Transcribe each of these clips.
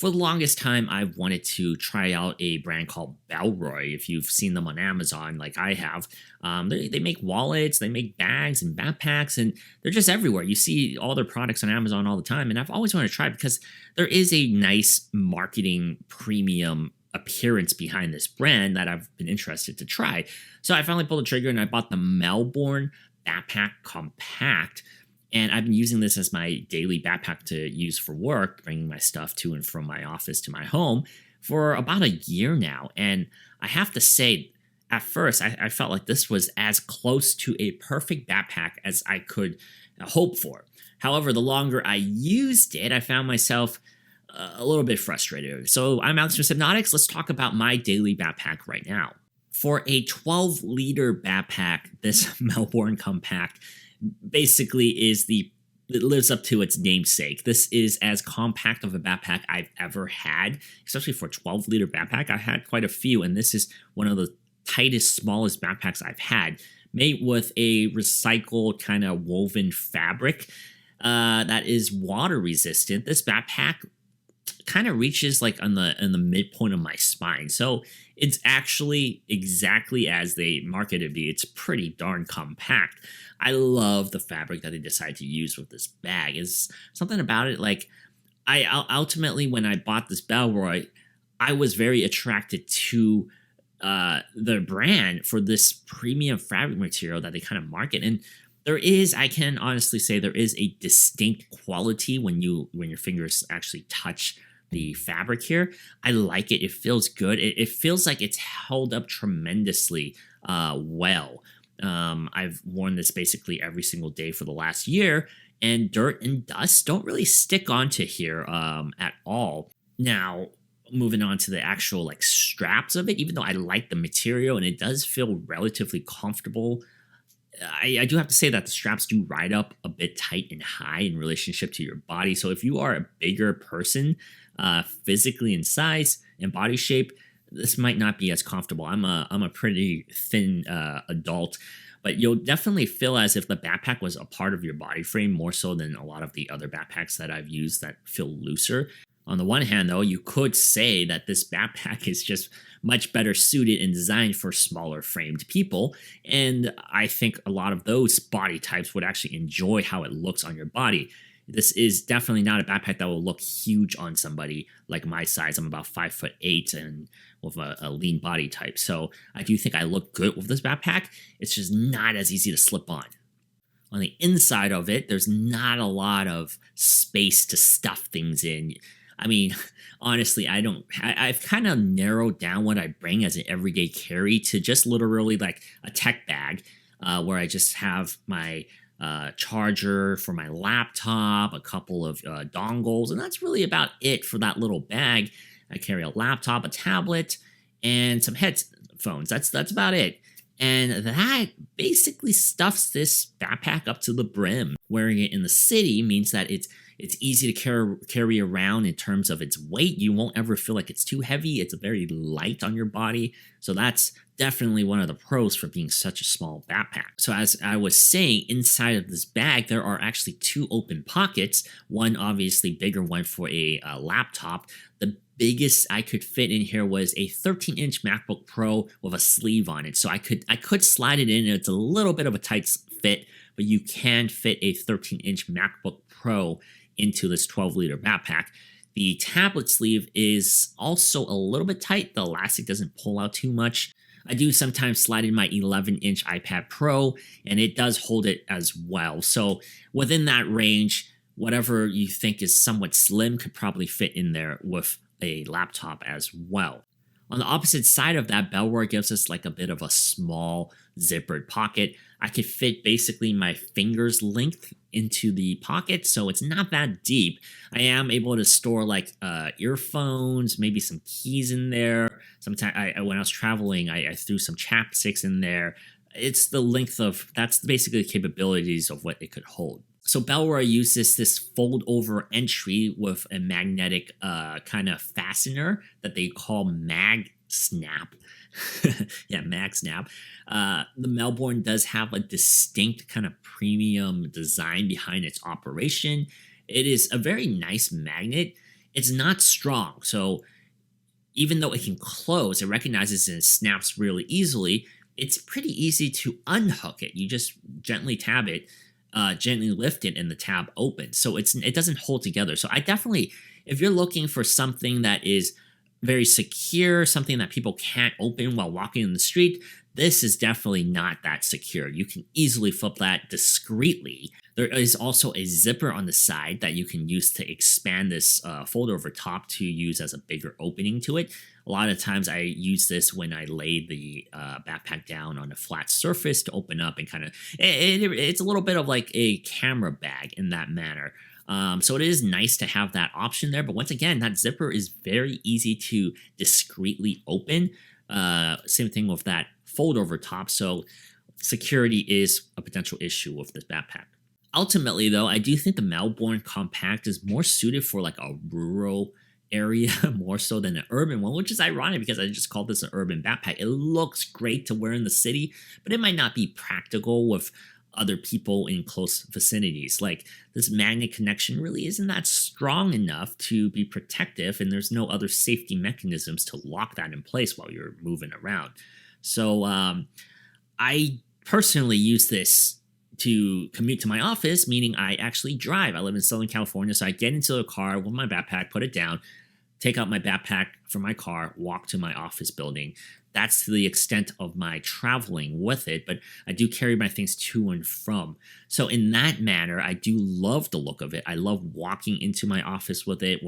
For the longest time, I've wanted to try out a brand called Bellroy. If you've seen them on Amazon, like I have, they make wallets, they make bags and backpacks, and they're just everywhere. You see all their products on Amazon all the time, and I've always wanted to try it because there is a nice marketing premium appearance behind this brand that I've been interested to try. So I finally pulled the trigger and I bought the Melbourne Backpack Compact. And I've been using this as my daily backpack to use for work, bringing my stuff to and from my office to my home for about a year now. And I have to say, at first, I felt like this was as close to a perfect backpack as I could hope for. However, the longer I used it, I found myself a little bit frustrated. So I'm Alex from Sypnotix. Let's talk about my daily backpack right now. For a 12-liter backpack, this Melbourne Compact basically it lives up to its namesake. This is as compact of a backpack I've ever had, especially for a 12-liter backpack. I had quite a few, and this is one of the tightest, smallest backpacks I've had, made with a recycled kind of woven fabric that is water resistant. This backpack kind of reaches like in the midpoint of my spine, so it's actually exactly as they marketed me. It's pretty darn compact. I love the fabric that they decided to use with this bag. Is something about it, like I ultimately, when I bought this Bellroy, I was very attracted to the brand for this premium fabric material that they kind of market. And I can honestly say there is a distinct quality when your fingers actually touch the fabric here. I like it. It feels good. It feels like it's held up tremendously well. I've worn this basically every single day for the last year, and dirt and dust don't really stick onto here at all. Now, moving on to the actual like straps of it, even though I like the material and it does feel relatively comfortable, I do have to say that the straps do ride up a bit tight and high in relationship to your body. So if you are a bigger person, physically in size and body shape, this might not be as comfortable. I'm a pretty thin adult, but you'll definitely feel as if the backpack was a part of your body frame more so than a lot of the other backpacks that I've used that feel looser. On the one hand, though, you could say that this backpack is just much better suited and designed for smaller framed people, and I think a lot of those body types would actually enjoy how it looks on your body. This is definitely not a backpack that will look huge on somebody like my size. I'm about 5'8" and with a lean body type. So I do think I look good with this backpack. It's just not as easy to slip on. On the inside of it, there's not a lot of space to stuff things in. I mean, honestly, I've kind of narrowed down what I bring as an everyday carry to just literally like a tech bag where I just have my charger for my laptop, a couple of dongles, and that's really about it for that little bag. I carry a laptop, a tablet, and some headphones. That's about it. And that basically stuffs this backpack up to the brim. Wearing it in the city means that it's easy to carry around in terms of its weight. You won't ever feel like it's too heavy. It's very light on your body. So that's definitely one of the pros for being such a small backpack. So as I was saying, inside of this bag, there are actually two open pockets. One obviously bigger one for a laptop. The biggest I could fit in here was a 13-inch MacBook Pro with a sleeve on it. So I could slide it in. It's a little bit of a tight fit, but you can fit a 13-inch MacBook Pro into this 12-liter backpack. The tablet sleeve is also a little bit tight. The elastic doesn't pull out too much. I do sometimes slide in my 11-inch iPad Pro, and it does hold it as well. So within that range, whatever you think is somewhat slim could probably fit in there with a laptop as well. On the opposite side of that, Bellroy gives us like a bit of a small zippered pocket. I could fit basically my finger's length into the pocket, so it's not that deep. I am able to store like earphones, maybe some keys in there. Sometimes when I was traveling, I threw some chapsticks in there. It's the length of, that's basically the capabilities of what it could hold. So Bellroy uses this fold over entry with a magnetic kind of fastener that they call mag snap. Yeah, mag snap. The Melbourne does have a distinct kind of premium design behind its operation. It is a very nice magnet. it's not strong. So even though it can close, it recognizes and it snaps really easily. It's pretty easy to unhook it. You just gently tab it, gently lift it, and the tab opens. So it doesn't hold together. So I definitely, if you're looking for something that is very secure, something that people can't open while walking in the street, this is definitely not that secure. You can easily flip that discreetly. There is also a zipper on the side that you can use to expand this folder over top to use as a bigger opening to it. A lot of times I use this when I lay the backpack down on a flat surface to open up and kind of, it's a little bit of like a camera bag in that manner. So it is nice to have that option there. But once again, that zipper is very easy to discreetly open. Same thing with that fold over top. So security is a potential issue with this backpack. Ultimately, though, I do think the Melbourne Compact is more suited for like a rural area more so than an urban one, which is ironic because I just called this an urban backpack. It looks great to wear in the city, but it might not be practical with other people in close vicinities. Like this magnet connection really isn't that strong enough to be protective, and there's no other safety mechanisms to lock that in place while you're moving around. So I personally use this to commute to my office, meaning I actually drive. I live in Southern California, so I get into the car with my backpack, put it down, take out my backpack from my car, walk to my office building. That's to the extent of my traveling with it, but I do carry my things to and from. So in that manner, I do love the look of it. I love walking into my office with it.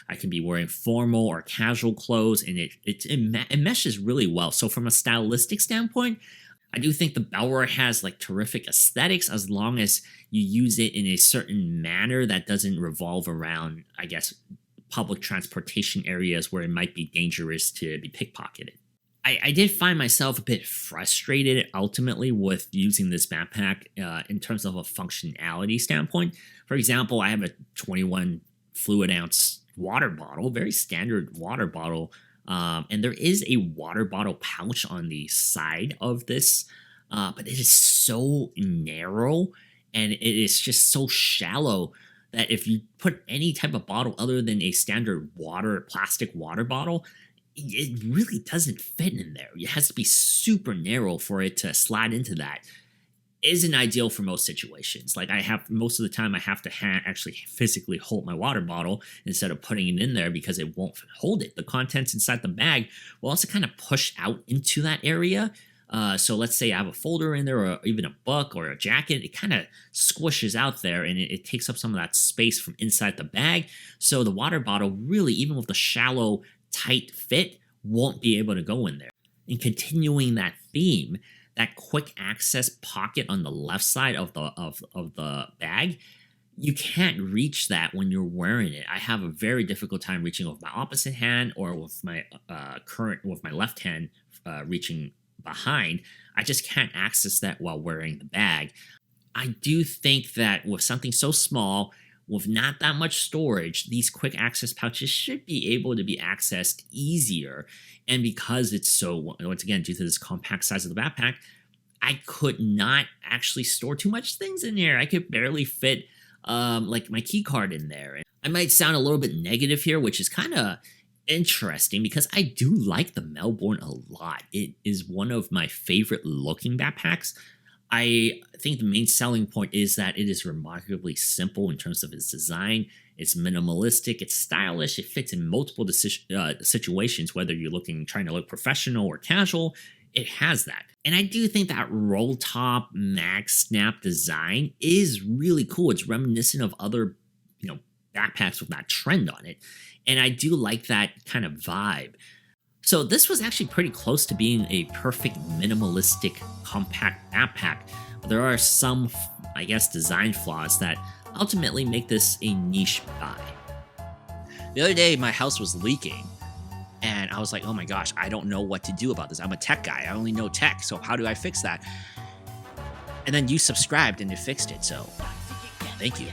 I can be wearing formal or casual clothes, and it meshes really well. So from a stylistic standpoint, I do think the Bellroy has like terrific aesthetics as long as you use it in a certain manner that doesn't revolve around, I guess, public transportation areas where it might be dangerous to be pickpocketed. I did find myself a bit frustrated ultimately with using this backpack in terms of a functionality standpoint. For example, I have a 21 fluid ounce water bottle, very standard water bottle, and there is a water bottle pouch on the side of this, but it is so narrow and it is just so shallow that if you put any type of bottle other than a standard plastic water bottle, it really doesn't fit in there. It has to be super narrow for it to slide into that. Isn't ideal for most situations. Like most of the time I have to actually physically hold my water bottle instead of putting it in there because it won't hold it. The contents inside the bag will also kind of push out into that area. So let's say I have a folder in there or even a book or a jacket. It kind of squishes out there and it takes up some of that space from inside the bag. So the water bottle really, even with the shallow, tight fit, won't be able to go in there. And continuing that theme, that quick access pocket on the left side of the bag, you can't reach that when you're wearing it. I have a very difficult time reaching with my opposite hand or with my my left hand reaching behind. I just can't access that while wearing the bag. I do think that with something so small, with not that much storage, these quick access pouches should be able to be accessed easier. And because it's so, once again, due to this compact size of the backpack, I could not actually store too much things in here. I could barely fit like my key card in there. And I might sound a little bit negative here, which is kind of interesting because I do like the Melbourne a lot. It is one of my favorite looking backpacks. I think the main selling point is that it is remarkably simple in terms of its design. It's minimalistic, it's stylish, it fits in multiple situations, whether you're trying to look professional or casual. It has that. And I do think that roll top mag snap design is really cool. It's reminiscent of other, backpacks with that trend on it. And I do like that kind of vibe. So this was actually pretty close to being a perfect minimalistic compact backpack. But there are some, I guess, design flaws that ultimately make this a niche buy. The other day, my house was leaking. And I was like, oh my gosh, I don't know what to do about this. I'm a tech guy. I only know tech. So how do I fix that? And then you subscribed and you fixed it. So thank you.